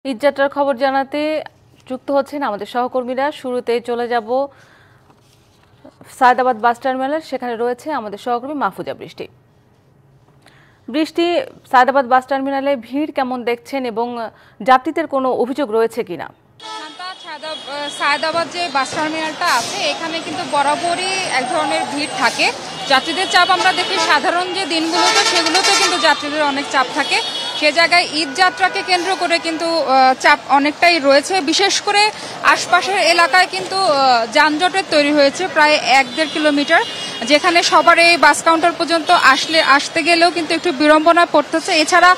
ঈদযাত্রার খবর জানাতে যুক্ত হচ্ছেন আমাদের সহকর্মীরা। শুরুতে চলে যাব সায়দাবাদ বাস টার্মিনাল, সেখানে রয়েছে আমাদের সহকর্মী মাহফুজা বৃষ্টি। বৃষ্টি, সায়দাবাদ বাস টার্মিনালে ভিড় কেমন দেখছেন এবং যাত্রীদের কোনো অভিযোগ রয়েছে কিনা? সায়দাবাদ যে বাস টার্মিনালটা আছে এখানে কিন্তু বরাবরই এক ধরনের ভিড় থাকে। যাত্রীদের চাপ আমরা দেখি সাধারণ যে দিনগুলোতে, সেগুলোতে কিন্তু যাত্রীদের অনেক চাপ থাকে। সে জায়গায় ঈদ যাত্রাকে কেন্দ্র করে কিন্তু চাপ অনেকটাই রয়েছে। বিশেষ করে আশপাশের এলাকায় কিন্তু যানজটের তৈরি হয়েছে প্রায় 1-1.5 কিলোমিটার, যেখানে সবার এই বাস কাউন্টার পর্যন্ত আসতে গেলেও কিন্তু একটু বিড়ম্বনা পড়তেছে। এছাড়া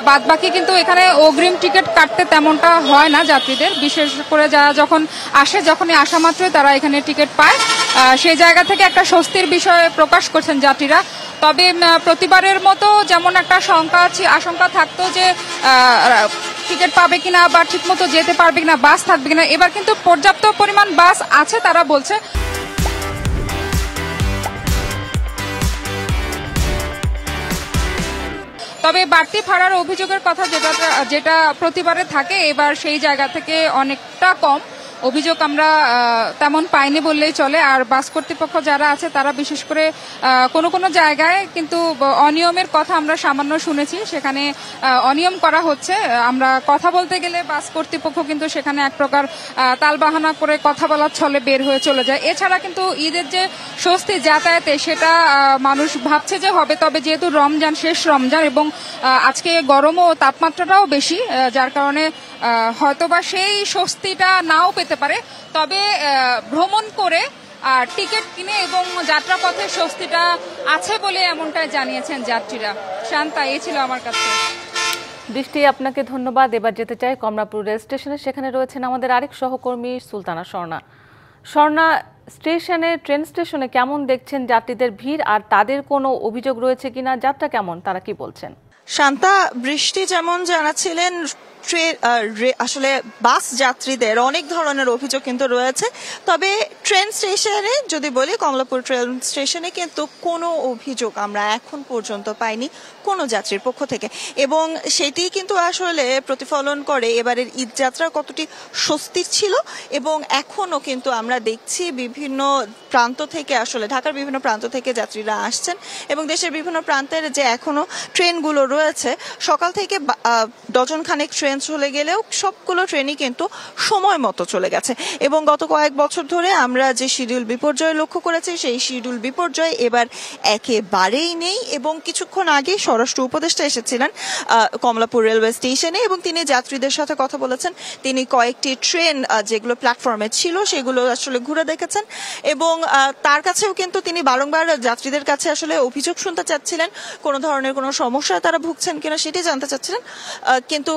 বাদবাকি কিন্তু এখানে অগ্রিম টিকিট কাটতে তেমনটা হয় না যাত্রীদের, বিশেষ করে যারা যখনই আসা মাত্রই তারা এখানে টিকিট পায়। সেই জায়গা থেকে একটা স্বস্তির বিষয় প্রকাশ করছেন যাত্রীরা। তবে প্রতিবারের মতো যেমন একটা আশঙ্কা থাকতো যে টিকিট পাবে কিনা বা ঠিকমতো যেতে পারবে কিনা, বাস থাকবে কিনা, এবার কিন্তু পর্যাপ্ত পরিমাণ বাস আছে তারা বলছে। তবে বাড়তি ভাড়ার অভিযোগের কথা যেটা প্রতিবারে থাকে, এবার সেই জায়গা থেকে অনেকটা কম অভিযোগ আমরা তেমন পাইনি বললেই চলে। আর বাস কর্তৃপক্ষ যারা আছে তারা বিশেষ করে কোনো জায়গায় কিন্তু অনিয়মের কথা আমরা সামান্য শুনেছি, সেখানে অনিয়ম করা হচ্ছে। আমরা কথা বলতে গেলে বাস কর্তৃপক্ষ কিন্তু সেখানে এক প্রকার তালবাহানা করে কথা বলার ছলে বের হয়ে চলে যায়। এছাড়া কিন্তু ঈদের যে স্বস্তি যাতায়াতে, সেটা মানুষ ভাবছে যে হবে, তবে যেহেতু রমজান, শেষ রমজান, এবং আজকে গরম ও তাপমাত্রাটাও বেশি, যার কারণে হয়তোবা সেই স্বস্তিটা নাও পেতে পারে। তবে ভ্রমণ করে টিকিট কিনে এবং যাত্রাপথে স্বস্তিটা আছে বলে এমনটাই জানিয়েছেন যাত্রীরা। শান্তা, এই ছিল আমার কাছে। বৃষ্টি, আপনাকে ধন্যবাদ। এবার যেতে চাই কমলাপুর রেল স্টেশনে, সেখানে রয়েছেন আমাদের আরেক সহকর্মী সুলতানা স্বর্ণা। স্বর্ণা, ট্রেন স্টেশনে কেমন দেখছেন যাত্রীদের ভিড়, আর তাদের কোনো অভিযোগ রয়েছে কিনা? যাত্রা কেমন, তারা কি বলছেন? শান্তা, বৃষ্টি যেমন জানাচ্ছিলেন, আসলে বাস যাত্রীদের অনেক ধরনের অভিযোগ কিন্তু রয়েছে। তবে ট্রেন স্টেশনে যদি বলি, কমলাপুর ট্রেন স্টেশনে কিন্তু কোনো অভিযোগ আমরা এখন পর্যন্ত পাইনি কোনো যাত্রীর পক্ষ থেকে, এবং সেটি কিন্তু আসলে প্রতিফলন করে এবারের ঈদ যাত্রা কতটি স্বস্তির ছিল। এবং এখনো কিন্তু আমরা দেখছি বিভিন্ন প্রান্ত থেকে, আসলে ঢাকার বিভিন্ন প্রান্ত থেকে যাত্রীরা আসছেন, এবং দেশের বিভিন্ন প্রান্তের যে এখনো ট্রেনগুলো রয়েছে, সকাল থেকে ডজন খানেক ট্রেন চলে গেলেও সবগুলো ট্রেনই কিন্তু সময় মতো চলে গেছে। এবং গত কয়েক বছর ধরে আমরা যে শিডিউল বিপর্যয় লক্ষ্য করেছি, সেই শিডিউল বিপর্যয় এবার একেবারেই নেই। এবং কিছুক্ষণ আগে স্বরাষ্ট্র উপদেষ্টা এসেছিলেন কমলাপুর রেলওয়ে স্টেশনে, এবং তিনি যাত্রীদের সাথে কথা বলেছেন। তিনি কয়েকটি ট্রেন যেগুলো প্ল্যাটফর্মে ছিল সেগুলো আসলে ঘুরে দেখেছেন, এবং তার কাছেও কিন্তু তিনি বারংবার যাত্রীদের কাছে আসলে অভিযোগ শুনতে চাচ্ছিলেন, কোনো ধরনের কোনো সমস্যায় তারা ভুগছেন কিনা সেটি জানতে চাচ্ছিলেন। কিন্তু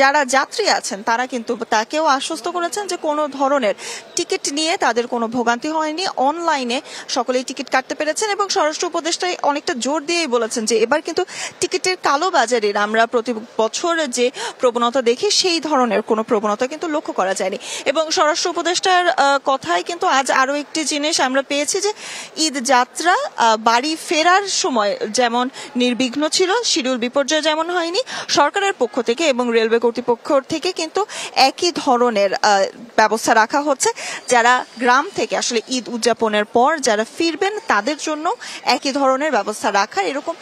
যারা যাত্রী আছেন তারা কিন্তু তাকেও আশ্বস্ত করেছেন যে কোনো ধরনের টিকিট নিয়ে তাদের কোনো ভোগান্তি হয়নি, অনলাইনে সকলেই টিকিট কাটতে পেরেছেন। এবং স্বরাষ্ট্র উপদেষ্টাই অনেকটা জোর দিয়েই বলেছেন যে এবার কিন্তু টিকিটের কালোবাজারের আমরা প্রতি বছর যে প্রবণতা দেখি, সেই ধরনের কোনো প্রবণতা কিন্তু লক্ষ্য করা যায়নি। এবং স্বরাষ্ট্র উপদেষ্টার কথায় কিন্তু আজ আরো একটি জিনিস আমরা পেয়েছি, যে ঈদ যাত্রা বাড়ি ফেরার সময় যেমন নির্বিঘ্ন ছিল, শিডিউল বিপর্যয় যেমন হয়নি, সরকারের পক্ষ থেকে এবং রেলওয়ে কর্তৃপক্ষ থেকে কিন্তু একই ধরনের ব্যবস্থা রাখা হচ্ছে। যারা গ্রাম থেকে আসলে ঈদ উদযাপনের পর যারা ফিরবেন, তাদের জন্য একই ধরনের ব্যবস্থা রাখার, এরকম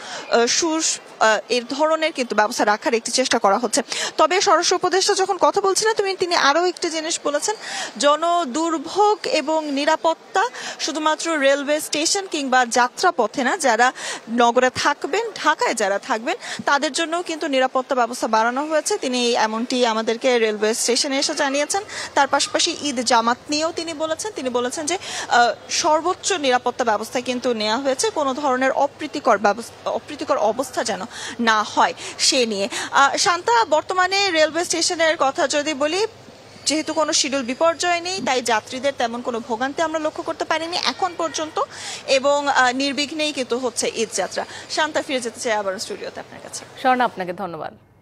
এর ধরনের কিন্তু ব্যবস্থা রাখার একটি চেষ্টা করা হচ্ছে। তবে স্বরাষ্ট্র উপদেষ্টা যখন কথা বলছিলেন, তিনি আরো একটি জিনিস বলেছেন, জনদুর্ভোগ এবং নিরাপত্তা শুধুমাত্র রেলওয়ে স্টেশন কিংবা যাত্রা পথে না, যারা নগরে থাকবেন, ঢাকায় যারা থাকবেন, তাদের জন্য কিন্তু নিরাপত্তা ব্যবস্থা বাড়ানো হয়েছে। তিনি এমনটি আমাদেরকে রেলওয়ে স্টেশনে এসে জানিয়েছেন। তার পাশাপাশি ঈদ জামাত নিয়েও তিনি বলেছেন যে সর্বোচ্চ নিরাপত্তা ব্যবস্থা কিন্তু নেওয়া হয়েছে, কোনো ধরনের অপ্রীতিকর অবস্থা যেন না হয় সে নিয়ে। শান্তা, বর্তমানে রেলওয়ে স্টেশনের কথা যদি বলি, যেহেতু কোনো শিডিউল বিপর্যয় নেই, তাই যাত্রীদের তেমন কোনো ভোগান্তি আমরা লক্ষ্য করতে পারিনি এখন পর্যন্ত, এবং নির্বিঘ্নেই কিন্তু হচ্ছে ঈদ যাত্রা। শান্তা, ফিরে যেতে চাই আবার স্টুডিওতে আপনার কাছে। স্বর্ণা, আপনাকে ধন্যবাদ।